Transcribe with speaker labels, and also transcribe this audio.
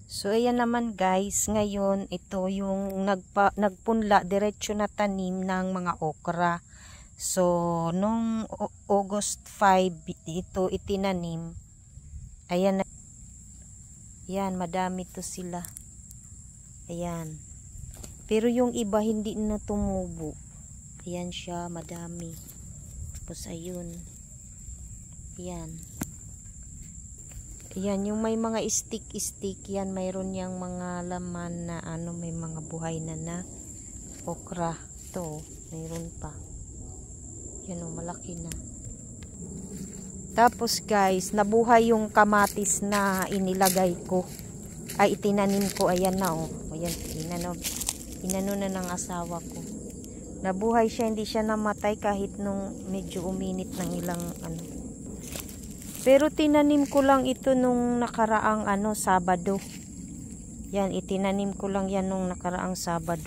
Speaker 1: So ayan naman guys, ngayon ito yung nagpunla diretso na tanim ng mga okra. So nung August 5 ito itinanim. Ayan na. Yan, madami to sila. Ayan. Pero yung iba hindi na tumubo. Ayan siya, madami. Tapos ayun. Ayan. Ayan, yung may mga stick yan, mayroon yang mga laman na ano, may mga buhay na okra. To, mayroon pa. Yan o, malaki na. Tapos guys, nabuhay yung kamatis na inilagay ko. Ay, itinanim ko. Ayan na o. Ayan, inano na ng asawa ko. Nabuhay siya, hindi siya namatay kahit nung medyo uminit ng ilang ano. Pero tinanim ko lang ito nung nakaraang Sabado. Yan, itinanim ko lang yan nung nakaraang Sabado.